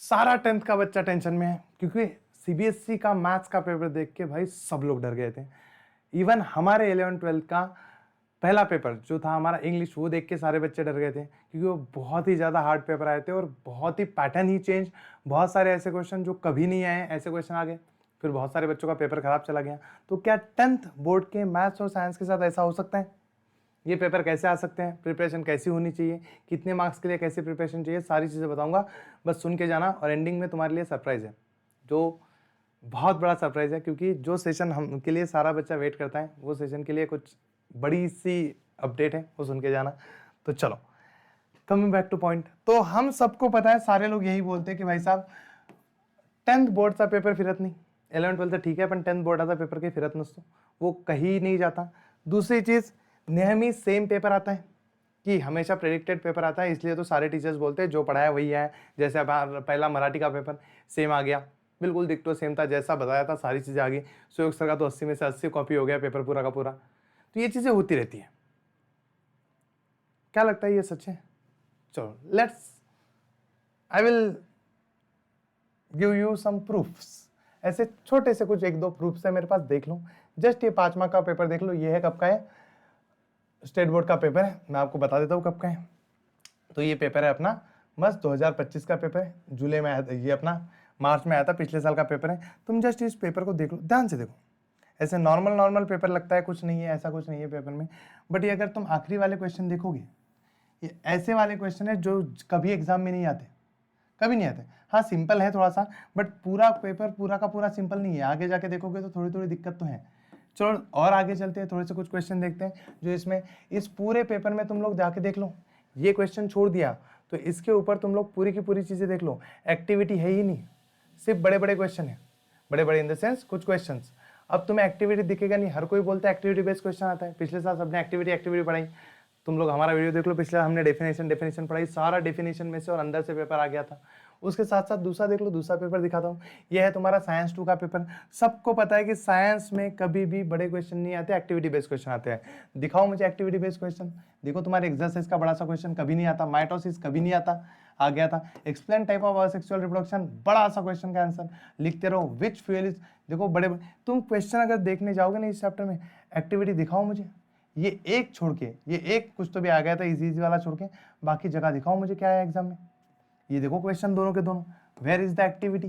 सारा 10th का बच्चा टेंशन में है क्योंकि सीबीएसई का मैथ्स का पेपर देख के भाई सब लोग डर गए थे। इवन हमारे 11th-12th का पहला पेपर जो था हमारा इंग्लिश, वो देख के सारे बच्चे डर गए थे क्योंकि वो बहुत ही ज़्यादा हार्ड पेपर आए थे और बहुत ही पैटर्न ही चेंज, बहुत सारे ऐसे क्वेश्चन जो कभी नहीं आए ऐसे क्वेश्चन आ गए, फिर बहुत सारे बच्चों का पेपर खराब चला गया। तो क्या 10th बोर्ड के मैथ्स और साइंस के साथ ऐसा हो सकता है? ये पेपर कैसे आ सकते हैं, प्रिपरेशन कैसी होनी चाहिए, कितने मार्क्स के लिए कैसे प्रिपरेशन चाहिए, सारी चीज़ें बताऊंगा, बस सुन के जाना। और एंडिंग में तुम्हारे लिए सरप्राइज़ है, जो बहुत बड़ा सरप्राइज़ है क्योंकि जो सेशन हम के लिए सारा बच्चा वेट करता है वो सेशन के लिए कुछ बड़ी सी अपडेट है, वो सुन के जाना। तो चलो कमिंग बैक टू पॉइंट, तो हम सबको पता है, सारे लोग यही बोलते हैं कि भाई साहब 10th बोर्डचा पेपर फिरत नहीं, 11th-12th ठीक है पण 10th बोर्डाचा पेपर काही फिरत नसतो, वो कहीं नहीं जाता। दूसरी चीज़, नेहमी सेम पेपर आता है कि हमेशा प्रेडिक्टेड पेपर आता है, इसलिए तो सारे टीचर्स बोलते हैं जो पढ़ाया वही है। जैसे अब पहला मराठी का पेपर सेम आ गया, बिल्कुल डिक्टो सेम था, जैसा बताया था सारी चीज़ें आ गई। सुयोग सर का तो 80 में से 80 कॉपी हो गया पेपर पूरा का पूरा। तो ये चीज़ें होती रहती है। क्या लगता है ये सच है? चलो let's, I will give you some proofs. ऐसे छोटे से कुछ 1-2 प्रूफ्स है मेरे पास, देख लो। जस्ट ये 5 मार्क का पेपर देख लो, ये है कब का है, स्टेट बोर्ड का पेपर है, मैं आपको बता देता हूँ कब का है। तो ये पेपर है अपना मस्त 2025 का पेपर है, जुलाई में आया था, ये अपना मार्च में आया था, पिछले साल का पेपर है। तुम जस्ट इस पेपर को देख लो, ध्यान से देखो। ऐसे नॉर्मल पेपर लगता है, कुछ नहीं है, ऐसा कुछ नहीं है पेपर में, बट ये अगर तुम आखिरी वाले क्वेश्चन देखोगे, ये ऐसे वाले क्वेश्चन है जो कभी एग्जाम में नहीं आते, कभी नहीं आते। हाँ सिंपल है थोड़ा सा, बट पूरा पेपर पूरा का पूरा सिंपल नहीं है, आगे जाके देखोगे तो थोड़ी थोड़ी दिक्कत तो है। चलो और आगे चलते हैं, थोड़े से कुछ क्वेश्चन देखते हैं जो इसमें, इस पूरे पेपर में तुम लोग जाके देख लो। ये क्वेश्चन छोड़ दिया तो इसके ऊपर तुम लोग पूरी की पूरी चीज़ें देख लो, एक्टिविटी है ही नहीं, सिर्फ बड़े बड़े क्वेश्चन है, बड़े बड़े इन द सेंस कुछ क्वेश्चन। अब तुम्हें एक्टिविटी दिखेगा नहीं, हर कोई बोलता है एक्टिविटी बेस्ड क्वेश्चन आता है, पिछले साल सबने एक्टिविटी पढ़ाई, तुम लोग हमारा वीडियो देख लो, पिछले हमने डेफिनेशन पढ़ाई, सारा डेफिनेशन में से और अंदर से पेपर आ गया था। उसके साथ साथ दूसरा देख लो, दूसरा पेपर दिखाता हूँ, यह है तुम्हारा साइंस 2 का पेपर। सबको पता है कि साइंस में कभी भी बड़े क्वेश्चन नहीं आते, एक्टिविटी बेस्ड क्वेश्चन आते हैं। दिखाओ मुझे एक्टिविटी बेस्ड क्वेश्चन। देखो तुम्हारे एक्सरसाइज का बड़ा सा क्वेश्चन कभी नहीं आता, माइटोसिस कभी नहीं आता, आ गया था। Explain type of asexual reproduction, बड़ा सा क्वेश्चन का आंसर लिखते रहो। विच फ्यूल इज, देखो बड़े तुम क्वेश्चन अगर देखने जाओगे ना इस चैप्टर में, एक्टिविटी दिखाओ मुझे, ये एक छोड़ के, ये एक कुछ तो भी आ गया था इजी वाला छोड़ के, बाकी जगह दिखाओ मुझे क्या है एग्जाम में। ये देखो क्वेश्चन दोनों के दोनों, where is the activity.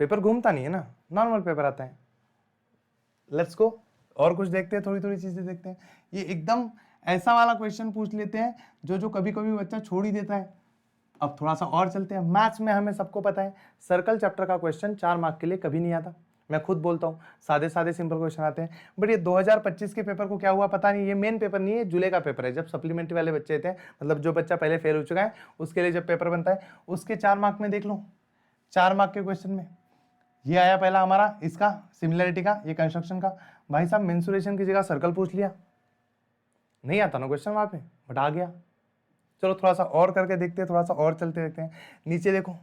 Paper घूमता नहीं है ना, नॉर्मल पेपर आता है। लेट्स गो, और कुछ देखते हैं, थोड़ी थोड़ी चीजें देखते हैं। ये एकदम ऐसा वाला क्वेश्चन पूछ लेते हैं जो कभी कभी बच्चा छोड़ ही देता है। अब थोड़ा सा और चलते हैं, मैथ्स में हमें सबको पता है सर्कल चैप्टर का क्वेश्चन 4 मार्क के लिए कभी नहीं आता, मैं खुद बोलता हूँ, सादे सादे सिंपल क्वेश्चन आते हैं। बट ये 2025 के पेपर को क्या हुआ पता नहीं, ये मेन पेपर नहीं है, जुलाई का पेपर है, जब सप्लीमेंट्री वाले बच्चे थे, मतलब जो बच्चा पहले फेल हो चुका है उसके लिए जब पेपर बनता है, उसके 4 मार्क में देख लो, 4 मार्क के क्वेश्चन में ये आया पहला हमारा, इसका सिमिलरिटी का, ये कंस्ट्रक्शन का। भाई साहब मेंसुरेशन की जगह सर्कल पूछ लिया, नहीं आता ना क्वेश्चन वहां पे, बट आ गया। चलो थोड़ा सा और करके देखते हैं, थोड़ा सा और चलते देखते हैं। नीचे देखो,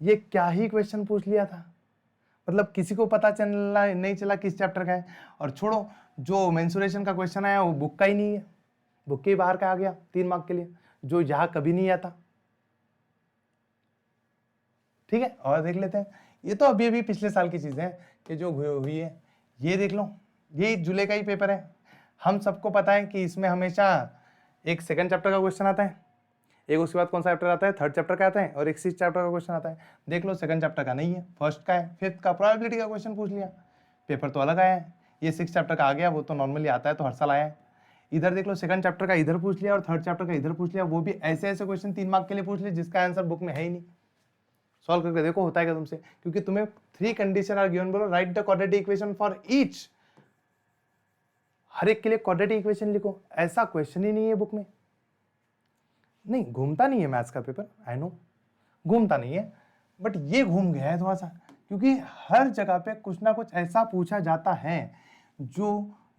ये क्या ही क्वेश्चन पूछ लिया था, मतलब किसी को पता चला नहीं चला किस चैप्टर का है। और छोड़ो, जो मेंसुरेशन का क्वेश्चन आया वो बुक का ही नहीं है, बुक के बाहर का आ गया 3 मार्क के लिए, जो यहां कभी नहीं आता। ठीक है, और देख लेते हैं, ये तो अभी अभी पिछले साल की चीजें हैं कि जो हुई है। ये देख लो, ये जुलाई का ही पेपर है, हम सबको पता है कि इसमें हमेशा एक सेकंड चैप्टर का क्वेश्चन आता है, एक उसके बाद कौन सा चैप्टर आता है, थर्ड चैप्टर का आता है, और एक 6th चैप्टर का क्वेश्चन आता है। देख लो सेकंड चैप्टर का नहीं है, फर्स्ट का है, 5th का प्रोबेबिलिटी का क्वेश्चन पूछ लिया, पेपर तो अलग आया है। ये 6th चैप्टर का आ गया, वो तो नॉर्मली आता है, तो हर साल आया है। इधर देख लो, सेकंड चैप्टर का इधर पूछ लिया और थर्ड चैप्टर का इधर पूछ लिया, वो भी ऐसे ऐसे क्वेश्चन 3 मार्क के लिए पूछ लिया जिसका आंसर बुक में है ही नहीं। सॉल्व करके देखो होता है क्या तुमसे, क्योंकि तुम्हें 3 कंडीशन आर गिवन, बोलो right the quadratic equation for each, हर एक के लिए क्वाड्रेटिक इक्वेशन लिखो, ऐसा क्वेश्चन ही नहीं है बुक में। नहीं घूमता नहीं है मैथ्स का पेपर, आई नो घूमता नहीं है, बट ये घूम गया है थोड़ा सा, क्योंकि हर जगह पे कुछ ना कुछ ऐसा पूछा जाता है जो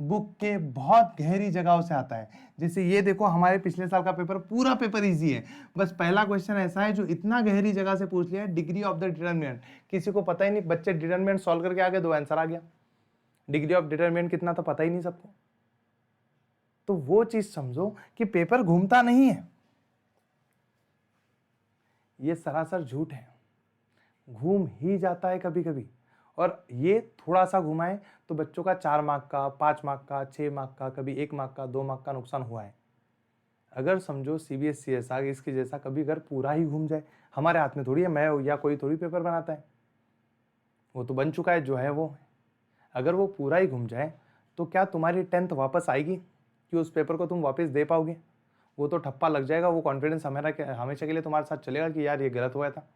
बुक के बहुत गहरी जगहों से आता है। जैसे ये देखो, हमारे पिछले साल का पेपर, पूरा पेपर इजी है, बस पहला क्वेश्चन ऐसा है जो इतना गहरी जगह से पूछ लिया है, डिग्री ऑफ द डिटरमिनेंट, किसी को पता ही नहीं, बच्चे डिटरमिनेंट सॉल्व करके आ गए, 2 आंसर आ गया, डिग्री ऑफ डिटरमिनेंट कितना तो पता ही नहीं सबको। तो वो चीज समझो कि पेपर घूमता नहीं है। ये सरासर झूठ है। घूम ही जाता है कभी कभी, और ये थोड़ा सा घुमाए तो बच्चों का 4 मार्क का, 5 मार्क का, 6 मार्क का, कभी 1 मार्क का, 2 मार्क का नुकसान हुआ है। अगर समझो सीबीएसई ऐसा इसके जैसा कभी अगर पूरा ही घूम जाए, हमारे हाथ में थोड़ी है, मैं या कोई थोड़ी पेपर बनाता है, वो तो बन चुका है जो है वो। अगर वो पूरा ही घूम जाए तो क्या तुम्हारी 10th वापस आएगी कि उस पेपर को तुम वापस दे पाओगे? वो तो ठप्पा लग जाएगा। वो कॉन्फिडेंस हमेशा के लिए तुम्हारे साथ चलेगा कि यार ये गलत हुआ था।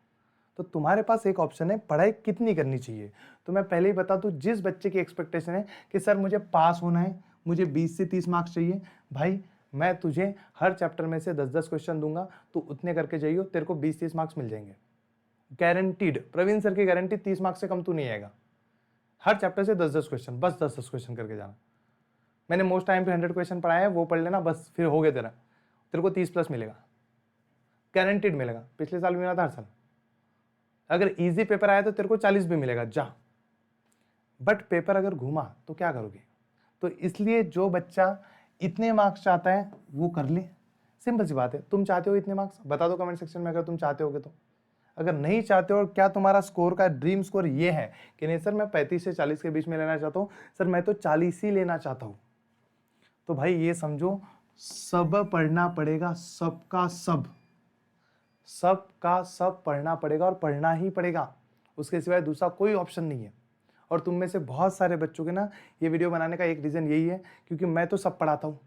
तो तुम्हारे पास एक ऑप्शन है, पढ़ाई कितनी करनी चाहिए। तो मैं पहले ही बता दूं, जिस बच्चे की एक्सपेक्टेशन है कि सर मुझे पास होना है, मुझे 20 से 30 मार्क्स चाहिए, भाई मैं तुझे हर चैप्टर में से 10-10 क्वेश्चन दूंगा, तो उतने करके जाइयो, तेरे को 20-30 मार्क्स मिल जाएंगे गारंटीड। प्रवीण सर की गारंटी, 30 मार्क्स से कम तू नहीं आएगा। हर चैप्टर से 10-10 क्वेश्चन, बस 10-10 क्वेश्चन करके जाना। मैंने मोस्ट टाइम पे 100 क्वेश्चन पढ़ाए हैं, वो पढ़ लेना बस, फिर हो गया तेरे को 30+ मिलेगा, गारंटीड मिलेगा। पिछले साल भी मिला था, हर साल। अगर इजी पेपर आया तो तेरे को 40 भी मिलेगा, जा। बट पेपर अगर घूमा तो क्या करोगे? तो इसलिए जो बच्चा इतने मार्क्स चाहता है वो कर ले, सिंपल सी बात है। तुम चाहते हो इतने मार्क्स? बता दो कमेंट सेक्शन में अगर तुम चाहते होगे तो। अगर नहीं चाहते हो, क्या तुम्हारा स्कोर का ड्रीम स्कोर ये है कि नहीं सर मैं 35 से 40 के बीच में लेना चाहता हूँ, सर मैं तो 40 ही लेना चाहता हूँ, तो भाई ये समझो सब पढ़ना पड़ेगा, सबका सब पढ़ना पड़ेगा, और पढ़ना ही पड़ेगा, उसके सिवाय दूसरा कोई ऑप्शन नहीं है। और तुम में से बहुत सारे बच्चों के ना ये वीडियो बनाने का एक रीज़न यही है, क्योंकि मैं तो सब पढ़ाता हूँ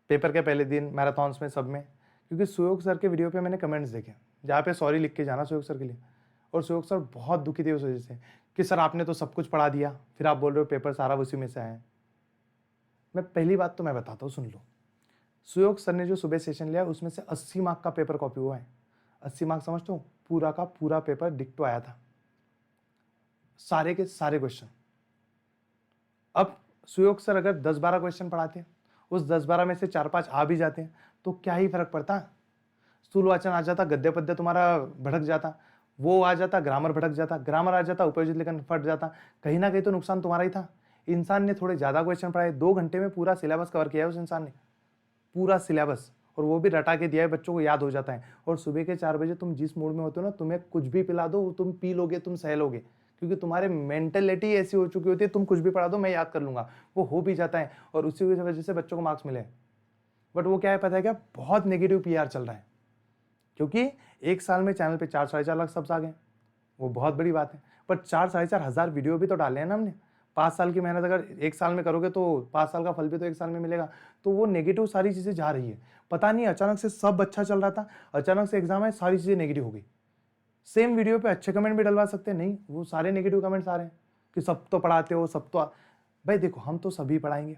पेपर के पहले दिन, मैराथॉन्स में, सब में। क्योंकि सुयोग सर के वीडियो पे मैंने कमेंट्स देखे जहाँ पे सॉरी लिख के जाना सुयोग सर के लिए, और सुयोग सर बहुत दुखी थे उस वजह से कि सर आपने तो सब कुछ पढ़ा दिया, फिर आप बोल रहे हो पेपर सारा उसी में से आया है। मैं पहली बात तो मैं बताता हूँ, सुन लो। सुयोग सर ने जो सुबह सेशन लिया उसमें से 80 मार्क का पेपर कॉपी हुआ है। 80 मार्क समझते हो, पूरा का पूरा पेपर डिक्टो आया था, सारे के सारे क्वेश्चन। अब सुयोग सर अगर 10-12 क्वेश्चन पढ़ाते, उस 10-12 में से 4-5 आ भी जाते हैं तो क्या ही फर्क पड़ता। स्थूल वाचन आ जाता, गद्य पद्य तुम्हारा भटक जाता, वो आ जाता, ग्रामर भटक जाता, ग्रामर आ जाता, उपयोजित लेखन फट जाता, कहीं ना कहीं तो नुकसान तुम्हारा ही था। इंसान ने थोड़े ज्यादा क्वेश्चन पढ़ाए, 2 घंटे में पूरा सिलेबस कवर किया है उस इंसान ने, पूरा सिलेबस, और वो भी रटा के दिया है, बच्चों को याद हो जाता है। और सुबह के 4 बजे तुम जिस मूड में होते हो ना, तुम्हें कुछ भी पिला दो तुम पी लोगे, तुम सह लोगे, क्योंकि तुम्हारे मेंटेलिटी ऐसी हो चुकी होती है, तुम कुछ भी पढ़ा दो मैं याद कर लूंगा, वो हो भी जाता है, और उसी वजह से बच्चों को मार्क्स मिले। बट वो क्या है पता है क्या, बहुत नेगेटिव पीआर चल रहा है, क्योंकि एक साल में चैनल पे 4-4.5 लाख सब्स आ गए, वो बहुत बड़ी बात है। पर 4-4.5 हज़ार वीडियो भी तो डाले हैं ना हमने। 5 साल की मेहनत अगर 1 साल में करोगे तो 5 साल का फल भी तो 1 साल में मिलेगा। तो वो नेगेटिव सारी चीज़ें जा रही है, पता नहीं अचानक से सब अच्छा चल रहा था, अचानक से एग्जाम है, सारी चीज़ें नेगेटिव हो गई। सेम वीडियो पे अच्छे कमेंट भी डलवा सकते हैं, नहीं वो सारे नेगेटिव कमेंट्स आ रहे हैं कि सब तो पढ़ाते हो, सब तो। भाई देखो, हम तो सभी पढ़ाएंगे,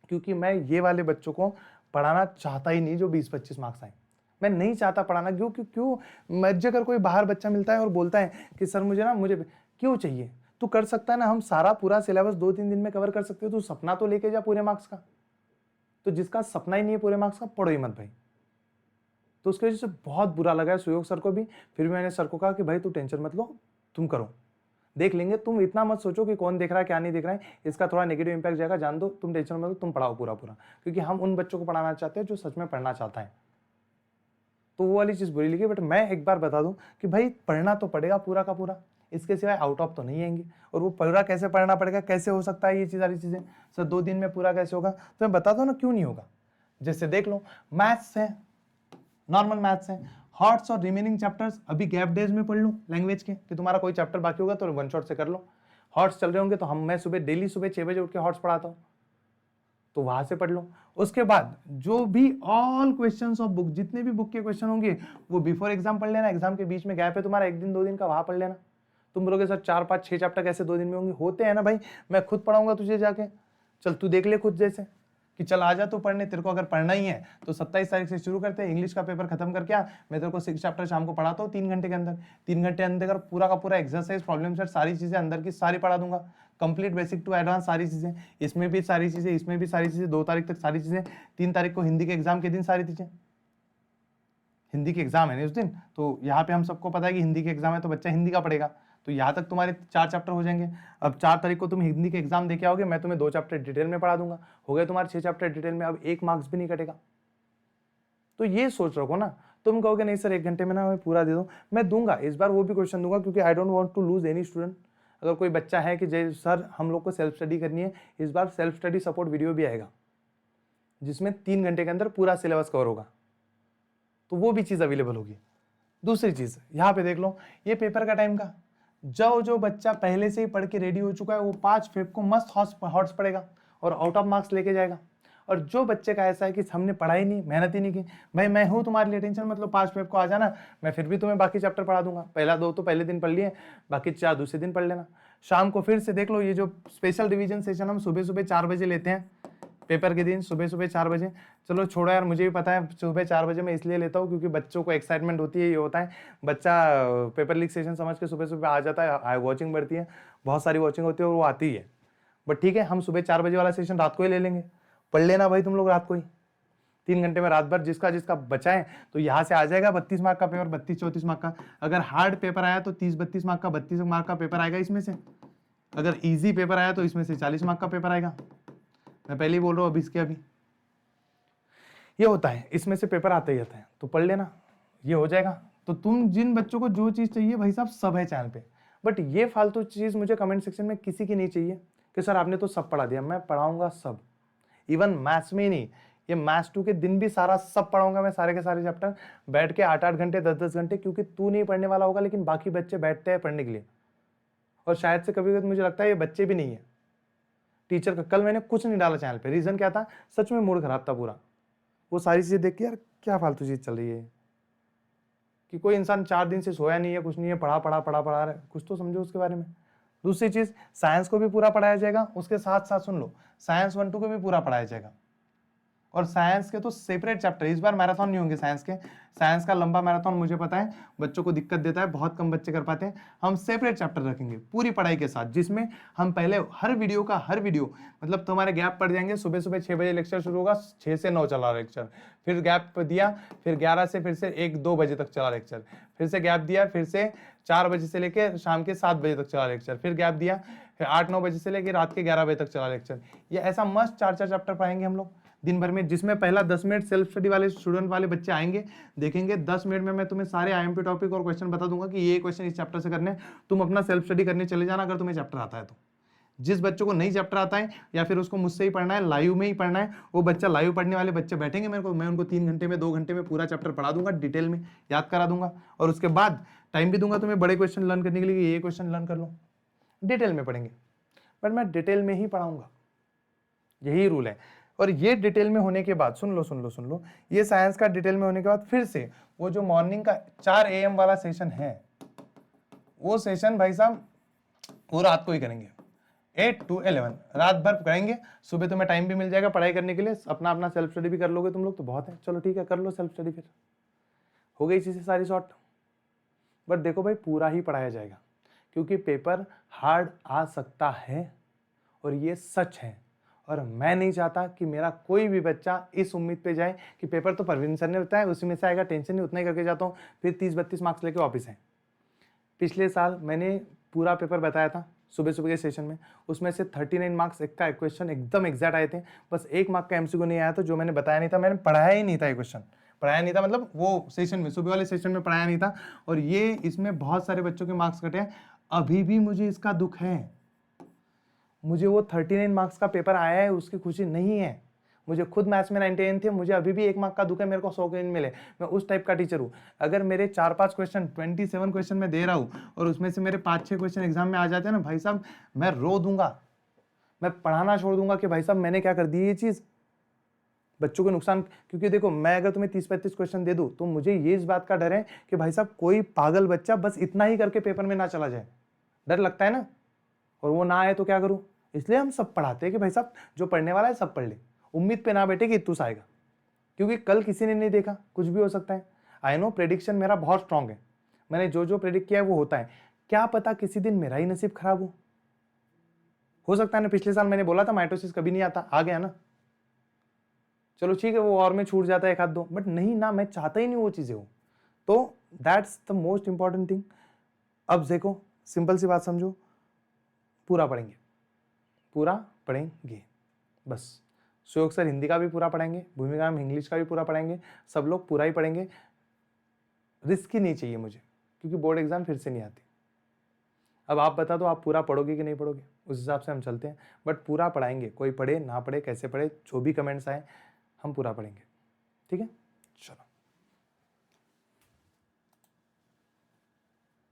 क्योंकि मैं ये वाले बच्चों को पढ़ाना चाहता ही नहीं जो 20-25 मार्क्स आए। मैं नहीं चाहता पढ़ाना, क्यों मुझे अगर कोई बाहर बच्चा मिलता है और बोलता है कि सर मुझे क्यों चाहिए, तू कर सकता है ना, हम सारा पूरा सिलेबस 2-3 दिन में कवर कर सकते हो, तू सपना तो लेके जा पूरे मार्क्स का। तो जिसका सपना ही नहीं है पूरे मार्क्स का, पढ़ो ही मत भाई। तो उसकी वजह से बहुत बुरा लगा है सुयोग सर को भी। फिर मैंने सर को कहा कि भाई तू टेंशन मत लो, तुम करो, देख लेंगे, तुम इतना मत सोचो कि कौन देख रहा है क्या नहीं देख रहा है, इसका थोड़ा नेगेटिव इंपैक्ट जाएगा, जान दो, तुम टेंशन मत लो, तुम पढ़ाओ पूरा, क्योंकि हम उन बच्चों को पढ़ाना चाहते हैं जो सच में पढ़ना चाहता है। तो वो वाली चीज़ बुरी लगी। बट मैं एक बार बता दूं कि भाई पढ़ना तो पड़ेगा पूरा का पूरा, इसके सिवाय आउट ऑफ तो नहीं आएंगे। और वो पूरा कैसे पढ़ना पड़ेगा, कैसे हो सकता है ये सारी चीज़ें, सर 2 दिन में पूरा कैसे होगा? तो मैं बता दूं ना क्यों नहीं होगा। जैसे देख लो, मैथ्स है, नॉर्मल मैथ्स है, हॉट्स और रिमेनिंग चैप्टर्स अभी गैप डेज में पढ़ लो लैंग्वेज के, कि तुम्हारा कोई चैप्टर बाकी होगा तो 1 शॉट से कर लो। हॉट्स चल रहे होंगे तो मैं डेली सुबह 6 बजे उठ के हॉट्स पढ़ाता हूँ, तो वहां से पढ़ लो। उसके बाद जो भी ऑल क्वेश्चंस ऑफ बुक, जितने भी बुक के क्वेश्चन होंगे वो बिफोर एग्जाम पढ़ लेना, एग्जाम के बीच में गैप है तुम्हारा 1 दिन 2 दिन का, वहां पढ़ लेना। तुम बोलोगे सर 4-5-6 चैप्टर कैसे 2 दिन में होंगे? होते हैं ना भाई, मैं खुद पढ़ाऊंगा तुझे जाके, चल तू देख ले खुद, जैसे कि चल आ जा तू पढ़ने, तेरे को अगर पढ़ना ही है तो 27 तारीख से शुरू करते हैं, इंग्लिश का पेपर खत्म करके आ, मैं तेरे को 6 चैप्टर शाम को पढ़ाता हूँ 3 घंटे के अंदर। 3 घंटे अंदर पूरा का पूरा एक्सरसाइज, प्रॉब्लम सेट, सारी चीजें अंदर की सारी पढ़ा दूंगा, कंप्लीट बेसिक टू एडवांस सारी चीजें, इसमें भी सारी चीजें, इसमें भी सारी चीजें, 2 तारीख तक सारी चीजें, 3 तारीख को हिंदी के एग्जाम के दिन सारी चीजें, हिंदी के एग्जाम है ना उस दिन, तो यहाँ पे हम सबको पता है कि हिंदी के एग्जाम है तो बच्चा हिंदी का पढ़ेगा, तो यहाँ तक तुम्हारे 4 चैप्टर हो जाएंगे। अब 4 तारीख को तुम हिंदी के एग्जाम देके आओगे, मैं तुम्हें 2 चैप्टर डिटेल में पढ़ा दूंगा, हो गए तुम्हारे 6 चैप्टर डिटेल में, अब 1 मार्क्स भी नहीं कटेगा। तो ये सोच रखो ना, तुम कहोगे नहीं सर 1 घंटे में ना मैं पूरा दे दूं, मैं दूंगा, इस बार वो भी क्वेश्चन दूंगा, क्योंकि I don't want to lose any student. अगर कोई बच्चा है कि जय सर हम लोग को सेल्फ स्टडी करनी है, इस बार सेल्फ स्टडी सपोर्ट वीडियो भी आएगा जिसमें 3 घंटे के अंदर पूरा सिलेबस कवर होगा, तो वो भी चीज़ अवेलेबल होगी। दूसरी चीज़ यहाँ पे देख लो, ये पेपर का टाइम का, जो बच्चा पहले से ही पढ़ के रेडी हो चुका है वो 5 फेब को मस्त हॉट्स पड़ेगा और आउट ऑफ मार्क्स लेके जाएगा। और जो बच्चे का ऐसा है कि हमने पढ़ाई नहीं, मेहनत ही नहीं की, भाई मैं हूँ तुम्हारे लिए, टेंशन मतलब 5 फेब को आ जाना, मैं फिर भी तुम्हें बाकी चैप्टर पढ़ा दूंगा, पहला 2 तो पहले दिन पढ़ लिए, बाकी 4 दूसरे दिन पढ़ लेना। शाम को फिर से देख लो, ये जो स्पेशल रिवीजन सेशन हम सुबह सुबह 4 बजे लेते हैं, पेपर के दिन सुबह सुबह 4 बजे, चलो छोड़ो यार, मुझे भी पता है सुबह 4 बजे मैं इसलिए लेता हूँ क्योंकि बच्चों को एक्साइटमेंट होती है, ये होता है बच्चा पेपर लीक सेशन समझ के सुबह सुबह आ जाता है, वॉचिंग बढ़ती है, बहुत सारी वॉचिंग होती है और वो आती है। बट ठीक है, हम सुबह 4 बजे वाला सेशन रात को ही ले लेंगे, पढ़ लेना भाई तुम लोग रात को ही, 3 घंटे में रात भर जिसका जिसका बचाए, तो यहाँ से आ जाएगा 32 मार्क का पेपर, 32-34 मार्क का। अगर हार्ड पेपर आया तो 30-32 मार्क का, 32 मार्क का पेपर आएगा इसमें से। अगर इजी पेपर आया तो इसमें से 40 मार्क का पेपर आएगा। मैं पहले ही बोल रहा हूँ, अभी इसके अभी ये होता है, इसमें से पेपर आते ही आता है, तो पढ़ लेना, ये हो जाएगा। तो तुम जिन बच्चों को जो चीज़ चाहिए भाई साहब सब है चैनल पे, बट ये फालतू चीज़ मुझे कमेंट सेक्शन में किसी की नहीं चाहिए कि सर आपने तो सब पढ़ा दिया। मैं पढ़ाऊंगा सब, इवन मैथ्स में ही नहीं, ये मैथ्स 2 के दिन भी सारा सब पढ़ाऊंगा मैं, सारे के सारे चैप्टर बैठ के 8-8 घंटे 10-10 घंटे, क्योंकि तू नहीं पढ़ने वाला होगा लेकिन बाकी बच्चे बैठते हैं पढ़ने के लिए। और शायद से कभी कभी मुझे लगता है ये बच्चे भी नहीं है टीचर का। कल मैंने कुछ नहीं डाला चैनल पे, रीजन क्या था, सच में मूड खराब था पूरा, वो सारी चीजें देख के यार क्या फालतू चीज चल रही है, कि कोई इंसान 4 दिन से सोया नहीं है, कुछ नहीं है, पढ़ा रहा है, कुछ तो समझो उसके बारे में। दूसरी चीज, साइंस को भी पूरा पढ़ाया जाएगा, उसके साथ साथ सुन लो साइंस 1-2 को भी पूरा पढ़ाया जाएगा। और साइंस के तो सेपरेट चैप्टर, इस बार मैराथन नहीं होंगे साइंस के, साइंस का लंबा मैराथन मुझे पता है बच्चों को दिक्कत देता है, बहुत कम बच्चे कर पाते हैं। हम सेपरेट चैप्टर रखेंगे पूरी पढ़ाई के साथ, जिसमें हम पहले हर वीडियो मतलब तुम्हारे गैप पड़ जाएंगे, सुबह सुबह 6 बजे लेक्चर शुरू होगा, 6 से 9 चला लेक्चर, फिर गैप दिया, फिर 11 से फिर से 1-2 बजे तक चला लेक्चर, फिर से गैप दिया, फिर से 4 बजे से लेकर शाम के 7 बजे तक चला लेक्चर, फिर गैप दिया, फिर 8-9 बजे से लेकर रात के 11 बजे तक चला लेक्चर। ये ऐसा मस्त 4-4 चैप्टर पढ़ाएंगे हम लोग दिन भर में, जिसमें पहला 10 मिनट सेल्फ स्टडी वाले स्टूडेंट वाले बच्चे आएंगे, देखेंगे 10 मिनट में मैं तुम्हें सारे आईएमपी टॉपिक और क्वेश्चन बता दूंगा कि ये क्वेश्चन इस चैप्टर से करने, तुम अपना सेल्फ स्टडी करने चले जाना अगर तुम्हें चैप्टर आता है तो। जिस बच्चों को नहीं चैप्टर आता है या फिर उसको मुझसे ही पढ़ना है, लाइव में ही पढ़ना है, वो बच्चा लाइव पढ़ने वाले बच्चे बैठेंगे मेरे को, मैं उनको 3 घंटे में 2 घंटे में पूरा चैप्टर पढ़ा दूंगा, डिटेल में याद करा दूंगा, और उसके बाद टाइम भी दूंगा तुम्हें बड़े क्वेश्चन लर्न करने के लिए, ये क्वेश्चन लर्न कर लो, डिटेल में पढ़ेंगे। बट मैं डिटेल में ही पढ़ाऊंगा, यही रूल है। और ये डिटेल में होने के बाद सुन लो, ये साइंस का डिटेल में होने के बाद फिर से वो जो मॉर्निंग का 4 AM वाला सेशन है, वो सेशन भाई साहब वो रात को ही करेंगे, 8 to 11 रात भर करेंगे। सुबह तुम्हें टाइम भी मिल जाएगा पढ़ाई करने के लिए, अपना सेल्फ स्टडी भी कर लोगे तुम लोग तो बहुत है, चलो ठीक है कर लो सेल्फ स्टडी, फिर हो गई चीजें सारी शॉर्ट। बट देखो भाई पूरा ही पढ़ाया जाएगा, क्योंकि पेपर हार्ड आ सकता है और ये सच है। और मैं नहीं चाहता कि मेरा कोई भी बच्चा इस उम्मीद पे जाए कि पेपर तो परवीन सर ने बताया उसी में से आएगा, टेंशन नहीं, उतना ही करके जाता हूँ, फिर 30-32 मार्क्स लेके वापस है। पिछले साल मैंने पूरा पेपर बताया था सुबह सुबह के सेशन में, उसमें से 39 मार्क्स का क्वेश्चन एकदम एग्जैक्ट आए थे, बस 1 मार्क का MCQ नहीं आया था, जो मैंने बताया नहीं था, मैंने पढ़ाया ही नहीं था, ये क्वेश्चन पढ़ाया नहीं था, मतलब वो सेशन में सुबह वाले सेशन में पढ़ाया नहीं था, और ये इसमें बहुत सारे बच्चों के मार्क्स कटे हैं। अभी भी मुझे इसका दुख है, मुझे वो 39 मार्क्स का पेपर आया है उसकी खुशी नहीं है, मुझे खुद मैथ्स में 99 थे, मुझे अभी भी 1 मार्क का दुख है, मेरे को 100 के मिले, मैं उस टाइप का टीचर हूँ। अगर मेरे 4-5 क्वेश्चन 27 क्वेश्चन में दे रहा हूँ और उसमें से मेरे 5-6 क्वेश्चन एग्जाम में आ जाते हैं ना भाई साहब, मैं रो दूंगा, मैं पढ़ाना छोड़ दूंगा कि भाई साहब मैंने क्या कर दी ये चीज़, बच्चों को नुकसान। क्योंकि देखो मैं अगर तुम्हें 30-35 क्वेश्चन दे दूँ तो मुझे ये इस बात का डर है कि भाई साहब कोई पागल बच्चा बस इतना ही करके पेपर में ना चला जाए, डर लगता है ना, और वो ना आए तो क्या करूँ, इसलिए हम सब पढ़ाते हैं कि भाई साहब जो पढ़ने वाला है सब पढ़ ले, उम्मीद पे ना बैठे कि इतूस आएगा, क्योंकि कल किसी ने नहीं देखा, कुछ भी हो सकता है। आई नो प्रेडिक्शन मेरा बहुत स्ट्रांग है, मैंने जो प्रेडिक्ट किया है वो होता है, क्या पता किसी दिन मेरा ही नसीब खराब हो सकता है ना। पिछले साल मैंने बोला था माइटोसिस कभी नहीं आता, आ गया ना, चलो ठीक है वो और में छूट जाता है 1-2, बट नहीं ना, मैं चाहता ही नहीं वो चीजें हो, तो that's the most important thing. अब देखो सिंपल सी बात समझो, पूरा पढ़ेंगे बस। सुयोग सर हिंदी का भी पूरा पढ़ाएंगे, भूमिका हम इंग्लिश का भी पूरा पढ़ाएंगे, सब लोग पूरा ही पढ़ेंगे। रिस्क ही नहीं चाहिए मुझे, क्योंकि बोर्ड एग्जाम फिर से नहीं आती। अब आप बता दो आप पूरा पढ़ोगे कि नहीं पढ़ोगे, उस हिसाब से हम चलते हैं, बट पूरा पढ़ाएंगे, कोई पढ़े ना पढ़े कैसे पढ़े जो भी कमेंट्स आए हम पूरा पढ़ेंगे, ठीक है।